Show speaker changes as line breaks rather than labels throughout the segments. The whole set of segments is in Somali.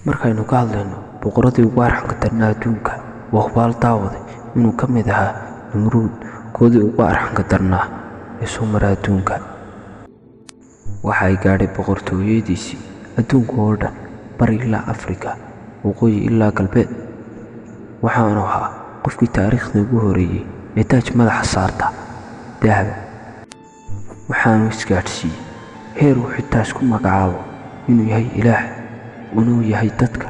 markaynu ka hadlayno boqoradii ugu arxanka darnaa adduunka waa hubaal daawaday inuu ka mid ahaa Namruud, koodii ugu arxanka darnaa ee soo mara adduunka. waxa ay gaadhay boqortooyadiisii adduunka oo dhan, bari ilaa Afrika, waqooyi ilaa galbeed. waxaanu ahaa qofkii taariikhda ugu horreeyey ee taaj madaxa saarta dahab. waxaanu isgaadhsiiyey heer uu xitaa isku magacaabo inuu yahay ilaah, inuu yahay dadka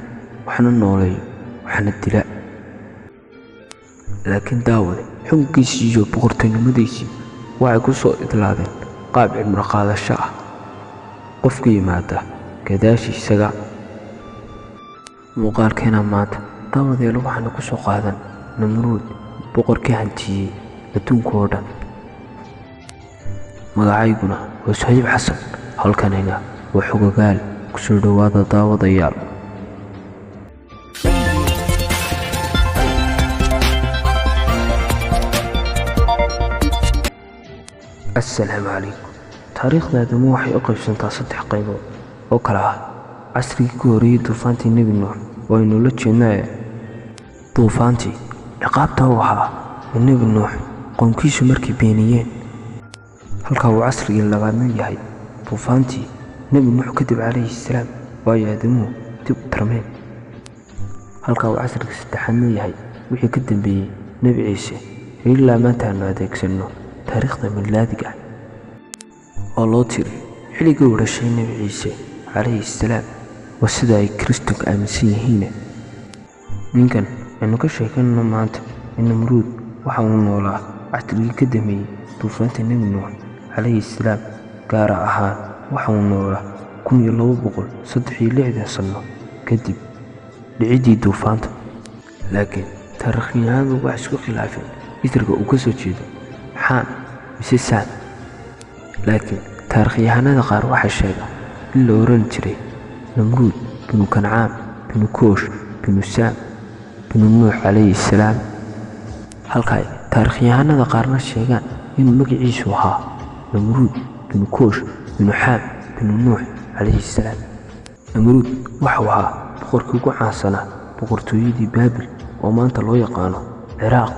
waxna nooleeyo waxna dila. laakiin daawade xukunkiisii iyo boqortinimadiisii waxay ku soo idlaadeen qaab cibro qaadasho ah. qofka yimaada gadaashii isaga. muuqaalkeena maanta daawadeelu waxaanu ku soo qaadan Namruud, boqorkii hantiyey adduunka oo dhan. magacayguna waa Suhayb Xasan, halkanina waa Xogogaal. kusoo dhowaada daawadayaal. assalaamu calaykum. taariikhda aadama waxay u qaybsantaa 3 qaybood oo kala ah casrigii ka horreeyey duufaantii nebi nuux oo aynu la jeednaa duufaantii ciqaabta u ahaa ee nebi nuux qoomkiisu markay beeniyeen. halka uu casrigii labaadna yahay duufaantii nebi nuux kadib calayhi salaam waayo aadamuhu dib u tarmeen. halka uu casriga saddexaadna yahay wixii ka dambeeyey nebi ciise ilaa maanta aanu adeegsanno taariikhda miilaadiga oo loo tiri xilligii uu dhashay nebi ciise calayhi salaam. waa sida ay kiristaanku aaminsan yihiin. ninkan aynu ka sheekanno maanta ee Namruud waxa uu noolaa casrigii ka dambeeyey duufaantii nebi nuux calayhi salaam. gaar ahaan waxa uu noolaa 1263 sano kadib dhicidii duufaanta. laakiin taariikhyahanadu waxay isku khilaafeen isirka uu ka soo jeedo xaam mise saam. laakiin taariikhyahanada qaar waxay sheegaan in la oran jiray Namruud binu Kancaan binu Koosh binu Saam binu Nuux calayhi salaam. halka ay taariikhyahanada qaarna sheegaan inuu magaciisu ahaa Namruud binu Koosh binu Xaam binu Nuux calayhi salaam. Namruud waxa uu ahaa boqorkii ugu caansanaa boqortooyadii Baabil oo maanta loo yaqaano Ciraaq.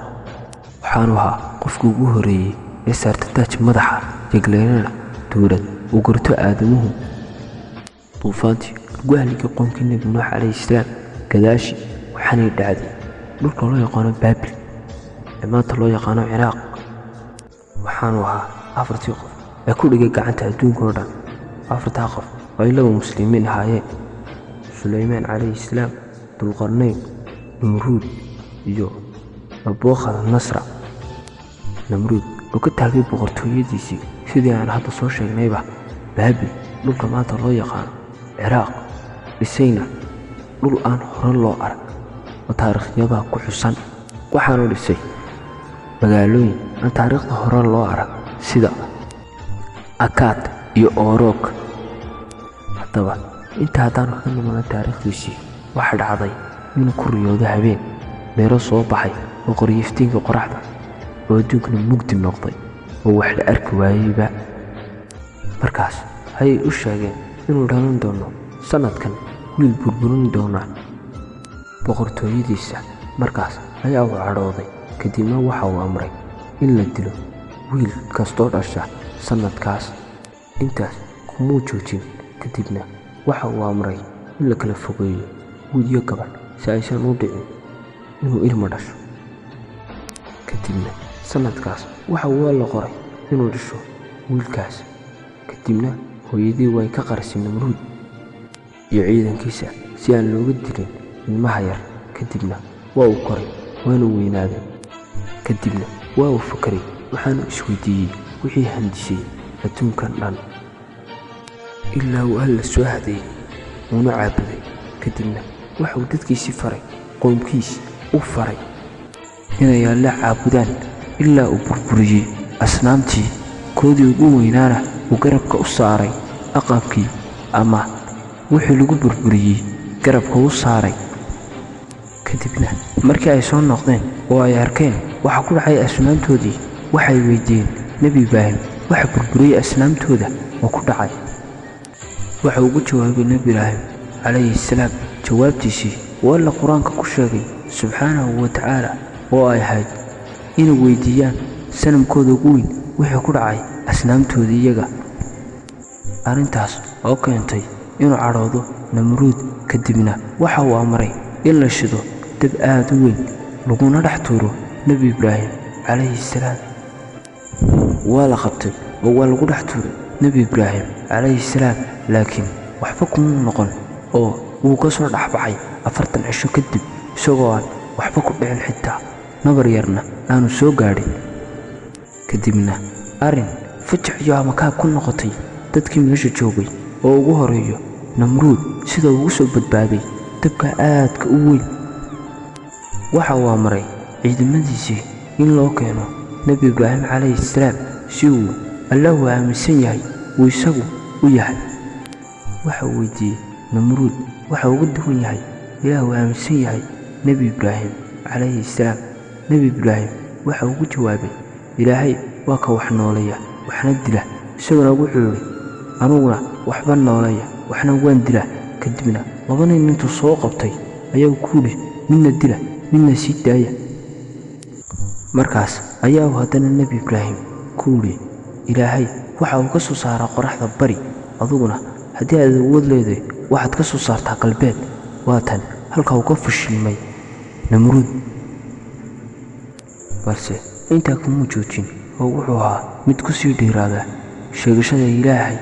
waxaanu ahaa qofkii ugu horreeyey ee saarta taaj madaxa jagleelana dowlad uu garto aadamuhu. duufaantii ugu haligay qoomkii nebi nuux calayhi salaam gadaashi waxaanay dhacday dhulka loo yaqaano Baabil ee maanta loo yaqaano Ciraaq. waxaanu ahaa 4 qof ee ku dhigay gacanta adduunka oo dhan. 4 qof oo ay laba muslimiin ahaayeen: Suleymaan calayhi salaam, Dulqarnayn, Namruud iyo Nabuukhadnasar. Namruud oo ka taagay boqortooyadiisii sidii aan hadda soo sheegnayba Baabil, dhulka maanta loo yaqaano Ciraaq, dhisayna dhul aan hore loo arag oo taariikhyada ku xusan. waxaanu dhisay magaalooyin aan taariikhda hore loo arag sida Akaad iyo Oroog. haddaba inta haddaanu ka nimano taariikhdiisii waxa dhacday inuu ku riyoodo habeen beero soo baxay oo qoriyo iftiinka qoraxda oo adduunkana mugdi noqday oo wax la arki waayeyba. markaas ayay u sheegeen inuu dhalan doono sanadkan wiil burburin doona boqortooyadiisa. markaas ayaa uu cadhooday, kadibna waxa uu amray in la dilo wiil kastoo dhasha sanadkaas. intaas kumuu joojin, kadibna waxa uu amray in la kala fogeeyo wiil iyo gabadh si aysan u dhicin inuu ilmo dhasho. kadibna sanadkaas waxa uu la qoray inuu dhasho wiilkaas. kadibna hooyadii way ka qarisay Namruud iyo ciidankiisa si aan looga dilin ilmaha yar. kadibna waa uu koray waana weynaaday. kadibna waa uu fakaray, waxaanu isweydiiyey wixii handisay adduunkan dhan ilaa uu alla soo hadeeyey uuna caabuday. kadibna waxa uu dadkiisii faray, qoomkiis u faray inay alla caabudaan ilaa uu burburiyey asnaamtii. koodii ugu weynaana uu garabka u saaray aqabkii ama wixii lagu burburiyey garabka u saaray. kadibna markii ay soo noqdeen oo ay arkeen waxa ku dhacay asnaamtoodii, waxay weydiiyeen nebi Ibraahim waxa burburiyey asnaamtooda oo ku dhacay. waxa ugu jawaabay nebi Ibraahim calayhi salaam jawaabtiisii waa alla qur-aanka ku sheegay subxaanahu wa tacaala oo ay ahayd inay weydiiyaan sanamkooda ugu weyn wixii ku dhacay asnaamtoodii iyaga. arrintaas oo keentay inuu cadhoodo namruud. kadibna waxa uu amray in la shido dab aad u weyn laguna dhex tuuro nebi ibraahim calayhi salaam. waa la qabtay oo waa lagu dhex tuuray nebi ibraahim calayhi salaam, laakiin waxba kuma noqon oo wuu ka soo dhexbaxay 40 cisho kadib isagoo aan waxba ku dhicin, xitaa nabar yarna aanu soo gaadhin. kadibna arrin fajac iyo amakaag ku noqotay dadkii meesha joogay oo ugu horeeyo namruud sida ugu soo badbaaday dabka aadka u weyn. waxa uu amray ciidamadiisii in loo keeno nebi ibraahim calayhi salaam si uu allahu aaminsan yahay uu isagu u yahay. waxa uu weydiiyey namruud waxa uga duwan yahay ilaahu aaminsan yahay nebi ibraahim calayhi salaam. nebi ibraahim waxa ugu jawaabay, ilaahay waa ka wax nooleeya waxna dila. isaguna wuxuu yidhi, aniguna waxba nooleeya waxna waan dila. kadibna laba nin intuu soo qabtay ayaa ku yidhi, midna dila midna sii daaya. markaas ayaa uu haddana nebi ibraahim ku yidhi, ilaahay waxa uu ka soo saaraa qoraxda bari, aduguna haddii aad awood leedahay waxaad ka soo saartaa galbeed. waatan halka uu ka fashilmay namruud. balse intaa kuma joojin oo wuxuu ahaa mid ku sii dheeraada sheegashada ilaahay.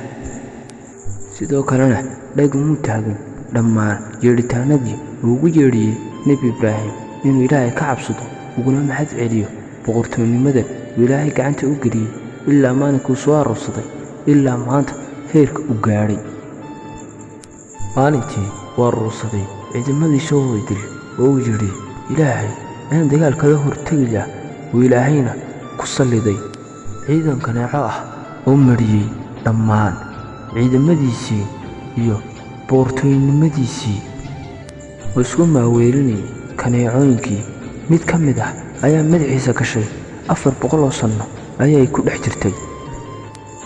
sidoo kalena dhagmuu taagin dhammaan yeedhitaanadii uu ugu yeedhiyey nebi ibraahim inuu ilaahay ka cabsado uguna mahad celiyo boqortooynimada uu ilaahay gacanta u geliyey ilaa maalinkuu soo aroorsaday ilaa maanta heerka u gaadhay. maalintii waa aroorsaday ciidamadii soo hoydil oo uu yidhi, ilaahay ayaan dagaalkala hortegayaa. uu ilaahayna ku salliday ciidan kaneeco ah oo mariyey dhammaan ciidamadiisii iyo boqortooynimadiisii oo isku maaweelinayay kaneecooyinkii. mid ka mid ah ayaa madaxiisa gashay 400 oo sanno ayay ku dhex jirtay.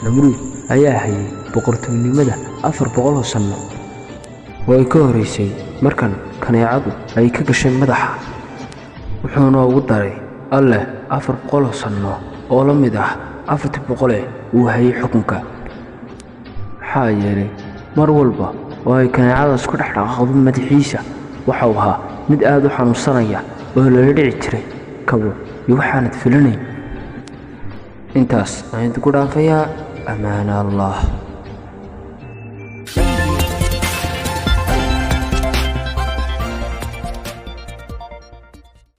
namruud ayaa hayay boqortooynimada 400 oo sanno oo ay ka horeysay markan kaneecadu ay ka gashay madaxa. wuxuuna ugu daray alleh 400 oo sanno oo la mid ah 400 uu hayay xukunka. maxaa yeelay mar walba oo ay kaneecadaas ku dhex dhaqaaqdo madaxiisa waxa uu ahaa mid aad u xanuunsanaya oo lala dhici jiray kabo iyo waxaanad filanayn. intaas ayaan ku dhaafayaa. ammaan allah.